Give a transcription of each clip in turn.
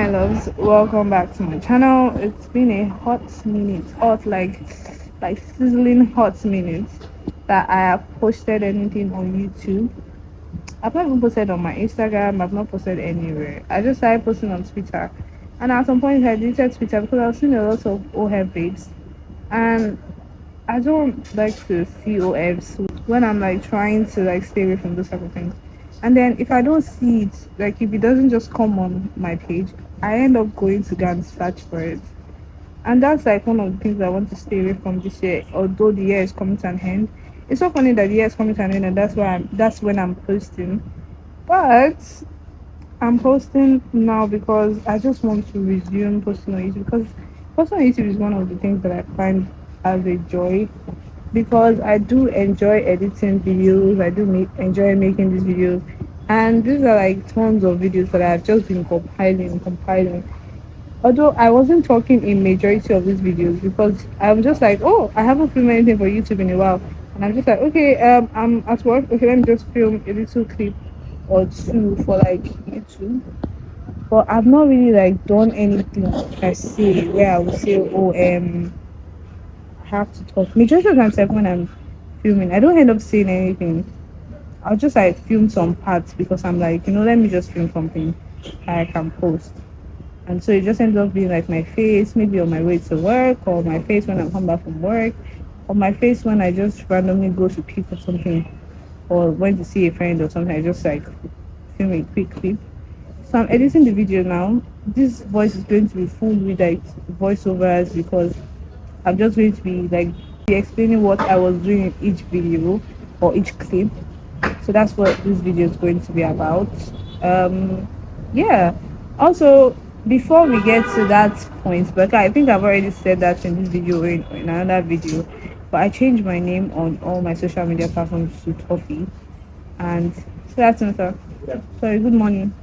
my loves, welcome back to my channel. It's been a hot minute, hot like sizzling hot minute that I have posted anything on YouTube. I've not even posted on my Instagram, I've not posted anywhere. I just started posting on Twitter. And at some point I deleted Twitter because I've seen a lot of OHER babes. And I don't like to see OFs when I'm like trying to like stay away from those type of things. And then if I don't see it, like if it doesn't just come on my page, I end up going to go and search for it. And that's like one of the things I want to stay away from this year, although the year is coming to an end. It's so funny that the year is coming to an end and that's when I'm posting. But I'm posting now because I just want to resume posting on YouTube because posting on YouTube is one of the things that I find as a joy because I do enjoy editing videos. I do enjoy making these videos, and these are like tons of videos that I've just been compiling. Although I wasn't talking in majority of these videos because I'm just like, oh, I haven't filmed anything for YouTube in a while, and I'm just like, okay, I'm at work. Okay, let me just film a little clip or two for like YouTube. But I've not really like done anything per se where I would say, oh, I have to talk. Majority of the time, sef, when I'm filming, I don't end up saying anything. I'll just like film some parts because I'm like, let me just film something I can post. And so it just ends up being like my face, maybe on my way to work, or my face when I come back from work, or my face when I just randomly go to pick up something, or when to see a friend or something. I just like film a quick clip. So I'm editing the video now. This voice is going to be full with like voiceovers because I'm just going to be explaining what I was doing in each video or each clip. So that's what this video is going to be about. Yeah. Also, before we get to that point, but I think I've already said that in this video or in another video, but I changed my name on all my social media platforms to Toffee. And so that's sir. Sorry, good morning.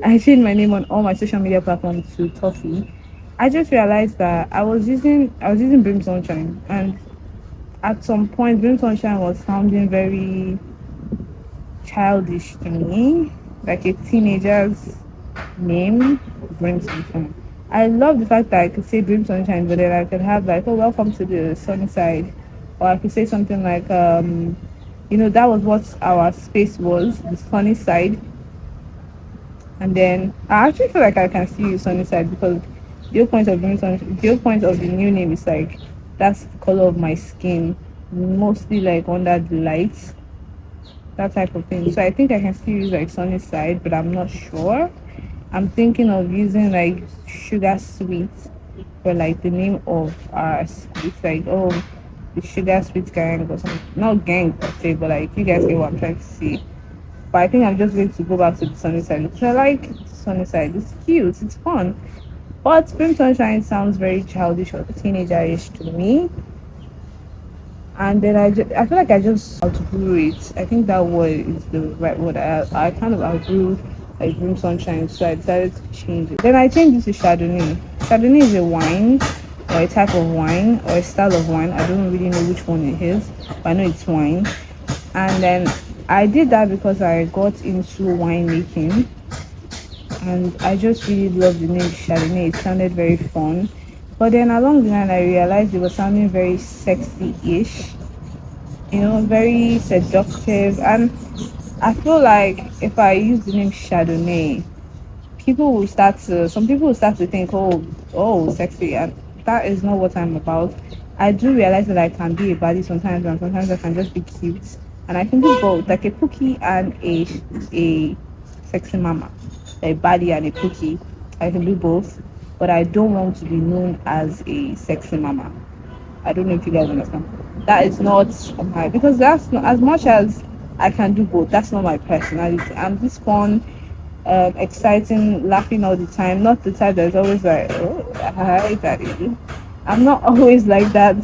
I changed my name on all my social media platforms to Toffee. I just realized that I was using Brim Sunshine, and at some point Brim Sunshine was sounding very childish to me, like a teenager's name. Brim Sunshine. I love the fact that I could say Brim Sunshine, but then I could have like, oh, welcome to the sunny side, or I could say something like, that was what our space was, the sunny side. And then I actually feel like I can see you sunny side because the whole point of the new name is like that's the color of my skin, mostly like under the lights, that type of thing. So I think I can still use like sunny side, but I'm not sure. I'm thinking of using like sugar sweet for like the name of our sweet, like oh the sugar sweet gang or something. Not gang per se, but like you guys get what I'm trying to say. But I think I'm just going to go back to the sunny side because I like the sunny side. It's cute, it's fun. But Spring Sunshine sounds very childish or teenager-ish to me. And then I feel like I just outgrew it. I think that word is the right word. I kind of outgrew like Spring Sunshine, so I decided to change it. Then I changed it to Chardonnay. Chardonnay is a wine or a type of wine or a style of wine. I don't really know which one it is, but I know it's wine. And then I did that because I got into winemaking and I just really love the name Chardonnay. It sounded very fun. But then along the line I realized it was sounding very sexy-ish, very seductive. And I feel like if I use the name Chardonnay, some people will start to think, oh, sexy, and that is not what I'm about. I do realize that I can be a baddie sometimes, and sometimes I can just be cute, and I can do both, like a pookie and a sexy mama, a baddie and a pookie. I can do both, but I don't want to be known as a sexy mama. I don't know if you guys understand. That is not my because that's not as much as I can do both. That's not my personality. I'm this fun, exciting, laughing all the time. Not the type that's always like, oh, hi, daddy. I'm not always like that,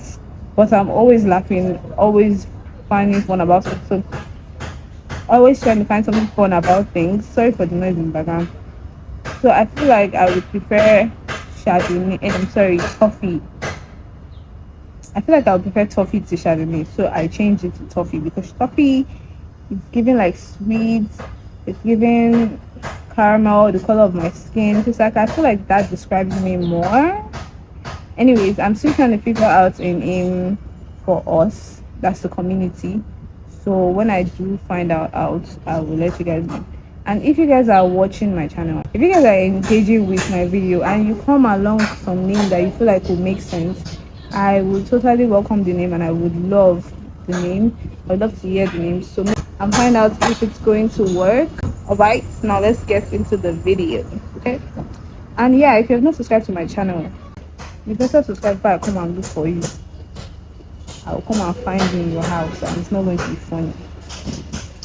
but I'm always laughing, always finding fun about it. So, always trying to find something fun about things. Sorry for the noise in the background. So, I feel like I would prefer Chardonnay, and I'm sorry, coffee. I feel like I would prefer toffee to Chardonnay, so I changed it to toffee because toffee is giving like sweet, it's giving caramel, the color of my skin. It's like I feel like that describes me more. Anyways, I'm still trying to figure out a name for us. That's the community. So when I do find out, I will let you guys know. And if you guys are watching my channel, if you guys are engaging with my video and you come along with some name that you feel like will make sense, I would totally welcome the name and I would love the name. I would love to hear the name. So and find out if it's going to work. Alright, now let's get into the video. Okay. And yeah, if you have not subscribed to my channel, you better subscribe before I come and look for you. I'll come and find you in your house and it's not going to be funny.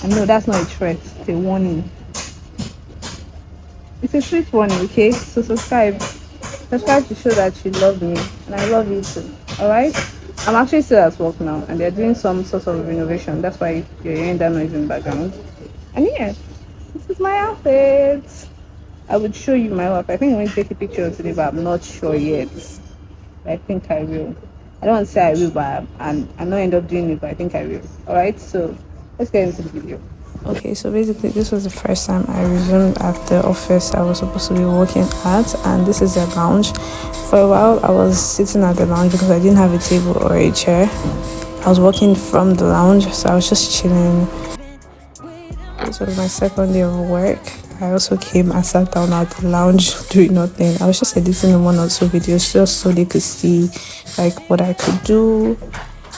And no, that's not a threat, it's a warning. It's a sweet warning, okay? So subscribe. Subscribe to show that you love me and I love you too. Alright? I'm actually still at work now and they're doing some sort of renovation. That's why you're hearing that noise in the background. And yeah, this is my outfit. I would show you my outfit. I think I'm going to take a picture of today, but I'm not sure yet. I think I will. I don't want to say I will, but I'm not end up doing it, but I think I will. Alright, so let's get into the video. Okay, so basically this was the first time I resumed at the office I was supposed to be working at, and this is the lounge. For a while I was sitting at the lounge because I didn't have a table or a chair. I was working from the lounge, so I was just chilling. This was my second day of work. I also came and sat down at the lounge doing nothing. I was just editing one or two videos just so they could see like what I could do,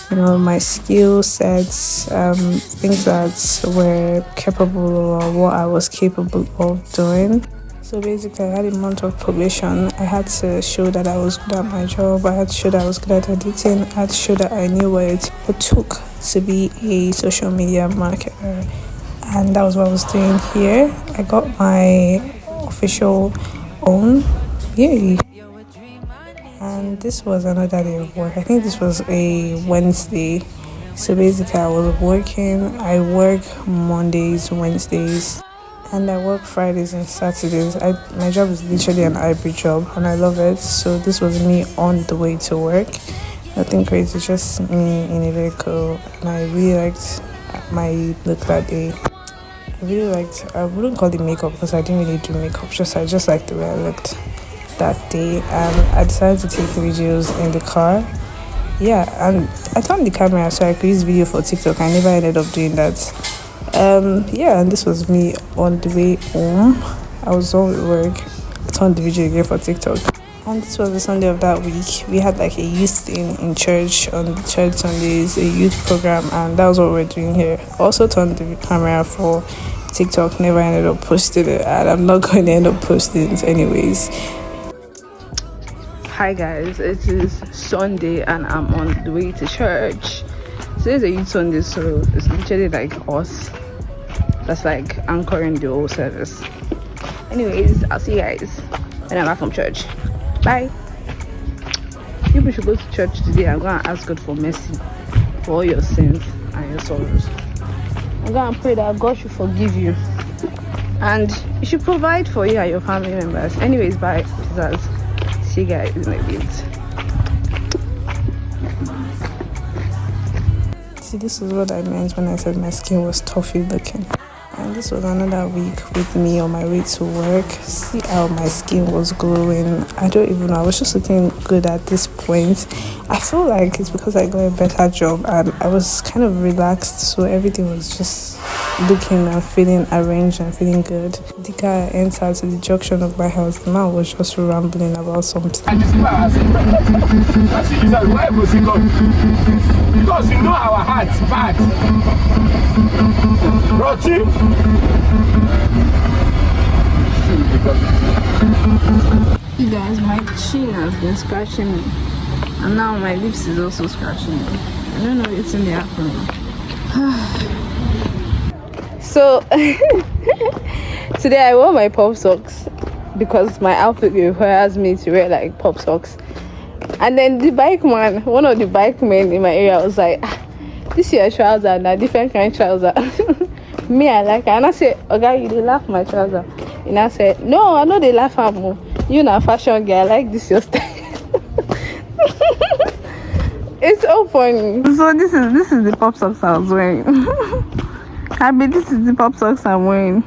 you know, my skill sets, things that were capable or what I was capable of doing. So basically I had a month of probation. I had to show that I was good at my job. I had to show that I was good at editing. I had to show that I knew what it took to be a social media marketer. And that was what I was doing here. I got my official own. Yay. And this was another day of work. I think this was a Wednesday. So basically I was working. I work Mondays, Wednesdays, and I work Fridays and Saturdays. My job is literally an hybrid job and I love it. So this was me on the way to work. Nothing crazy, just me in a vehicle. And I really liked my look that day. I wouldn't call it makeup because I didn't really do makeup, I just liked the way I looked that day. And I decided to take videos in the car. Yeah, and I turned the camera so I could use video for TikTok. I never ended up doing that. Yeah, and this was me on the way home. I was on with work. I turned the video again for TikTok. And this was the Sunday of that week. We had like a youth thing in church on church Sundays, a youth program, and that was what we're doing here. Also turned the camera for TikTok, never ended up posting it, and I'm not going to end up posting it anyways. Hi guys, it is Sunday and I'm on the way to church. Today's a youth Sunday, so it's literally like us that's like anchoring the whole service. Anyways, I'll see you guys when I'm back from church. Bye. People should go to church today. I'm going to ask God for mercy for all your sins and your sorrows. I'm going to pray that God should forgive you and He should provide for you and your family members. Anyways, bye. See you guys in a bit. See, this is what I meant when I said my skin was toughy looking. And this was another week with me on my way to work. See how my skin was glowing. I don't even know. I was just looking good at this point. I feel like it's because I got a better job and I was kind of relaxed. So everything was just looking and feeling arranged and feeling good. The guy entered to the junction of my house. The man was just rambling about something. Because you know our hearts bad. Roti. You guys, my chin has been scratching me, and now my lips is also scratching me. I don't know what's in the happening. So today I wore my pop socks because my outfit requires me to wear like pop socks. And then the bike man, one of the bike men in my area was like, this is your trouser and a different kind of trouser. Me, I like it. And I said, okay, you did laugh my trouser. And I said, no, I know they laugh at me. You know, fashion girl, I like this your style. It's so funny. So this is the pop socks I was wearing. I mean, this is the pop socks I'm wearing.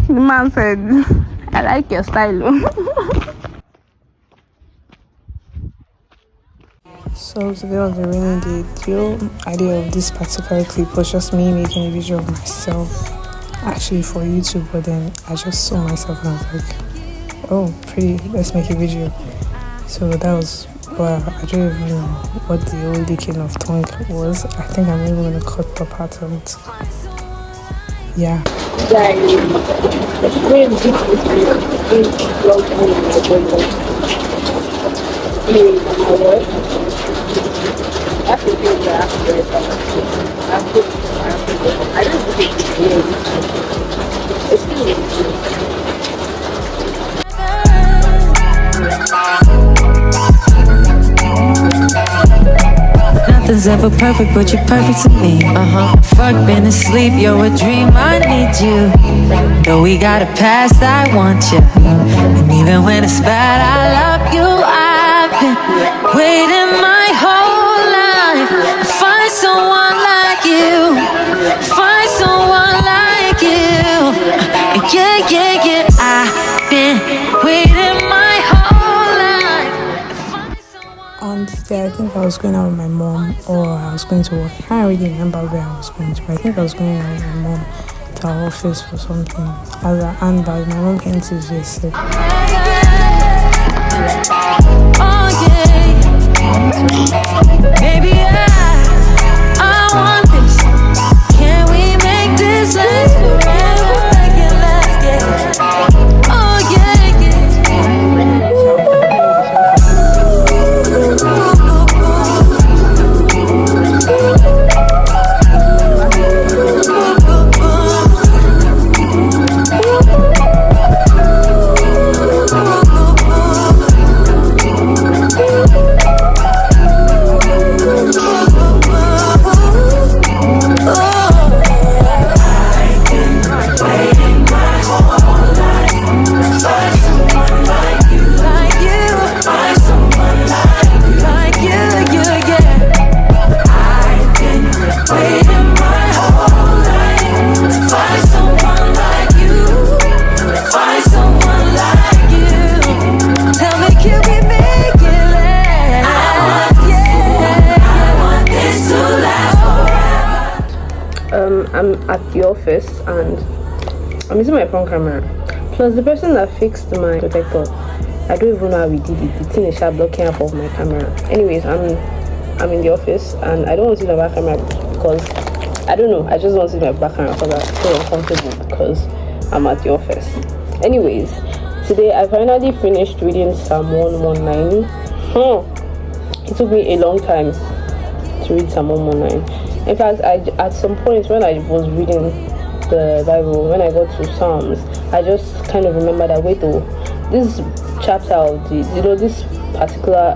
The man said, I like your style. So today was a rainy day. The whole idea of this particular clip was just me making a video of myself, actually for YouTube, but then I just saw myself and I was like, oh, pretty, let's make a video. So that was, well, I don't even know what the whole licking of tongue was. I think I'm even going to cut the part of it. Yeah. Like, when this is vlog my work, that's the thing that I have to I don't think it's still Nothing's ever perfect, but you're perfect to me. Fuck been asleep, you're a dream, I need you. Though we got a past, I want you. And even when it's bad, I love you. I've been waiting my whole life to find someone like you. Find someone like you. Yeah, yeah, yeah. I've been waiting my whole life to find someone. On this day, I think I was going out with my mom or I was going to work. I can't really remember where I was going to, but I think I was going out with my mom to our office for something. As a handbag, my mom came to visit. Oh yeah, baby, I want this. Can we make this last forever? Make it last, yeah. Oh yeah, yeah. I'm at the office and I'm using my phone camera. Plus the person that fixed my protector, I don't even know how we did it. The thing is blocking half of my camera. Anyways, I'm in the office and I don't want to use my back camera because I don't know. I just want to use my back camera because I'm so uncomfortable because I'm at the office. Anyways, today I finally finished reading Psalm 119. It took me a long time to read Psalm 119. In fact, at some point when I was reading the Bible, when I got to Psalms, I just kind of remember that wait though, this chapter of this particular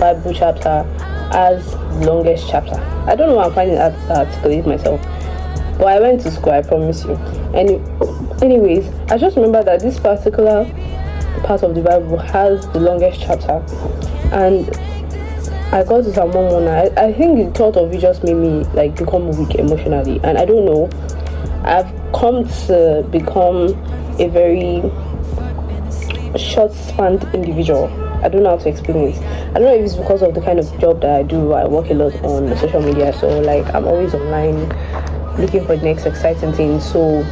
Bible chapter has the longest chapter. I don't know why I'm finding that to articulate myself, but I went to school, I promise you. Anyways, I just remember that this particular part of the Bible has the longest chapter, and I got to Psalm 119. I think the thought of it just made me like become weak emotionally, and I don't know. I've come to become a very short-spanned individual. I don't know how to explain it. I don't know if it's because of the kind of job that I do. I work a lot on social media, so like I'm always online looking for the next exciting thing. So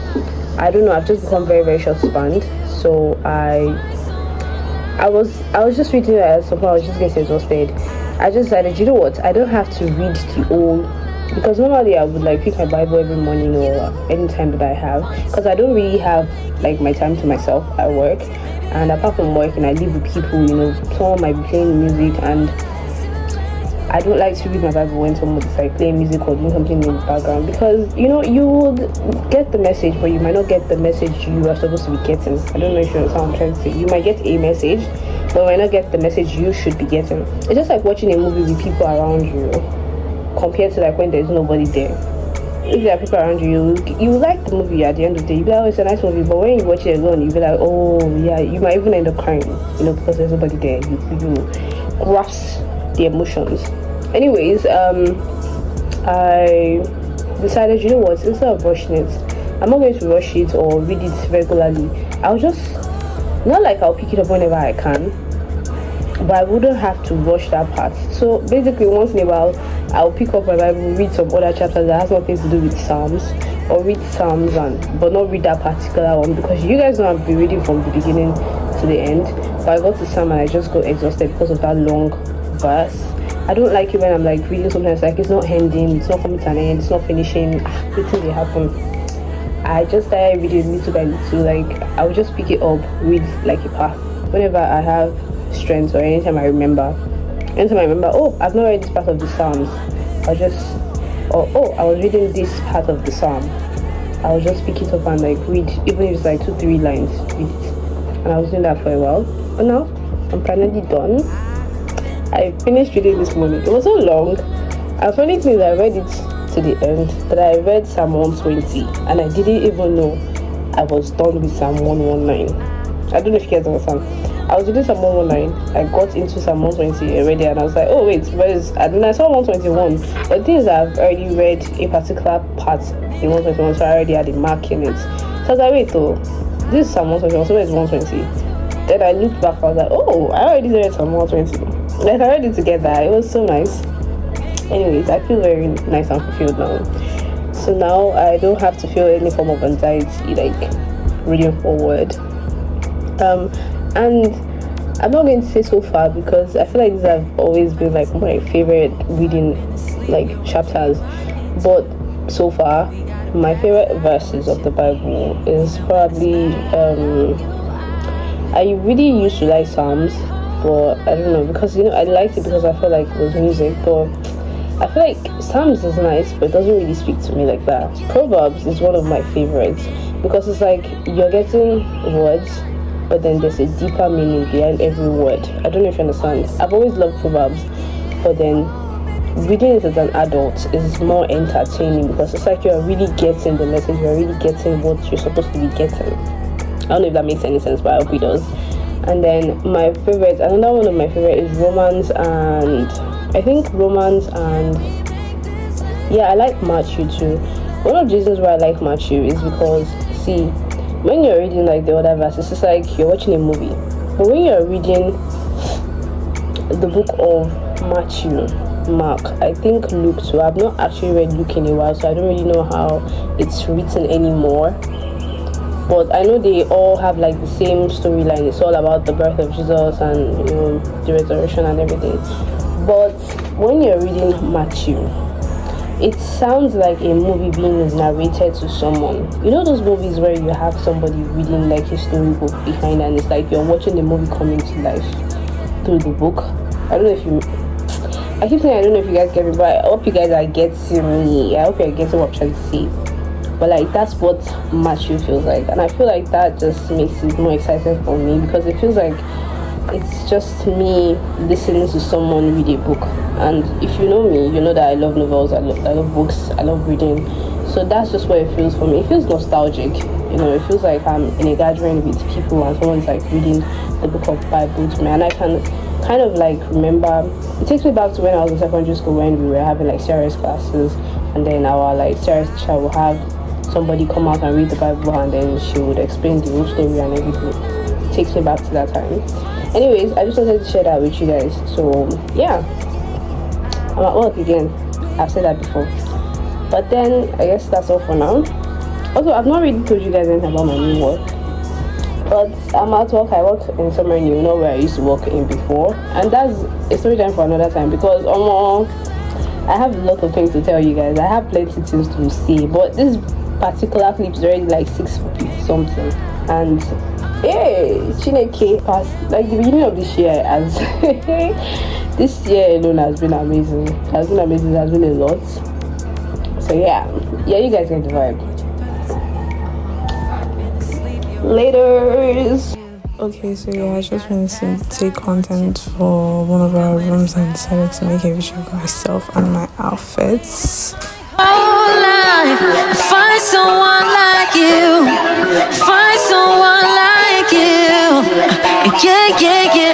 I don't know. I've just become very, very short-spanned. So I was just reading it at some point. I was just getting exhausted. I just decided, you know what, I don't have to read the whole, because normally I would like pick my Bible every morning or any time that I have, because I don't really have like my time to myself at work, and apart from working I live with people, someone might be playing music, and I don't like to read my Bible when someone is like playing music or doing something in the background, because you would get the message but you might not get the message you are supposed to be getting. I don't know if you understand what I'm trying to say. You might get a message but you might not get the message you should be getting. It's just like watching a movie with people around you compared to like when there's nobody there. If there are people around you, you like the movie at the end of the day. You be like, oh, it's a nice movie, but when you watch it alone, you be like, oh yeah, you might even end up crying, because there's nobody there. You grasp the emotions. Anyways, I decided, instead of rushing it, I'm not going to rush it or read it regularly. I'll just, not like I'll pick it up whenever I can, but I wouldn't have to rush that part. So basically, once in a while, I'll pick up my Bible, read some other chapters that has nothing to do with Psalms, or read Psalms but not read that particular one, because you guys know I've been reading from the beginning to the end. But I got to Psalm and I just got exhausted because of that long verse. I don't like it when I'm like reading something that's like it's not ending, it's not coming to an end, it's not finishing. Everything will happen. I just started reading little by little. Like I would just pick it up, read like a path. Whenever I have strength or anytime I remember, oh, I've not read this part of the Psalms, I'll just, oh, I was reading this part of the Psalm, I'll just pick it up and like read, even if it's like 2-3 lines, read it. And I was doing that for a while, but now I'm finally done. I finished reading this morning. It was so long. And funny thing is, I read it to the end, but I read Psalm 120 and I didn't even know I was done with Psalm 119. I don't know if you guys understand. I was reading Psalm 119, I got into Psalm 120 already, and I was like, oh wait, and then I saw 121. But the thing is, I've already read a particular part in 121, so I already had a mark in it. So I was like, wait though, this is Psalm 121, so where's 120? Then I looked back, I was like, oh, I already read Psalm 120. Like I read it together, it was so nice. Anyways, I feel very nice and fulfilled now. So now I don't have to feel any form of anxiety, like reading forward. And I'm not going to say so far because I feel like these have always been like my favorite reading like chapters, but so far my favorite verses of the Bible is probably I really used to like Psalms, but I don't know, because I liked it because I felt like it was music, but I feel like Psalms is nice, but it doesn't really speak to me like that. Proverbs is one of my favorites because it's like you're getting words, but then there's a deeper meaning behind every word. I don't know if you understand. I've always loved Proverbs, but then reading it as an adult is more entertaining because it's like you're really getting the message, you're really getting what you're supposed to be getting. I don't know if that makes any sense, but I hope it does. And then another one of my favorite is Romans, and yeah, I like Matthew too. One of the reasons why I like Matthew is because, see, when you're reading like the other verses, it's like you're watching a movie. But when you're reading the book of Matthew, Mark, I think Luke too. I've not actually read Luke in a while, so I don't really know how it's written anymore. But I know they all have like the same storyline. It's all about the birth of Jesus and the resurrection and everything. But when you're reading Matthew, it sounds like a movie being narrated to someone. You know those movies where you have somebody reading like a storybook behind, and it's like you're watching the movie coming to life through the book. I keep saying I don't know if you guys get me, but I hope you guys are getting me. I hope you're getting what I'm trying to say. But like that's what Matthew feels like, and I feel like that just makes it more exciting for me because it feels like it's just me listening to someone read a book. And if you know me, you know that I love novels, I love books, I love reading. So that's just what it feels for me. It feels nostalgic, it feels like I'm in a gathering with people and someone's like reading the book of Bible to me, and I can kind of like remember. It takes me back to when I was in secondary school when we were having like serious classes, and then our like serious teacher will have somebody come out and read the Bible, and then she would explain the whole story and everything. It takes me back to that time. Anyways, I just wanted to share that with you guys. So yeah, I'm at work again. I've said that before, but then I guess that's all for now. Also, I've not really told you guys anything about my new work, but I'm at work. I work in somewhere new, not where I used to work in before, and that's a story time for another time because I have a lot of things to tell you guys. I have plenty of things to say, but this particular clip is already like 6 something, and hey, Chineke past like the beginning of this year as this year alone has been amazing. It has been amazing. It has been a lot. So yeah, you guys get the vibe. Laters. Okay, so yeah, I just wanted to take content for one of our rooms and decided to make a video of myself and my outfits. Whole life, find someone like you. Find someone like you. Yeah, yeah, yeah.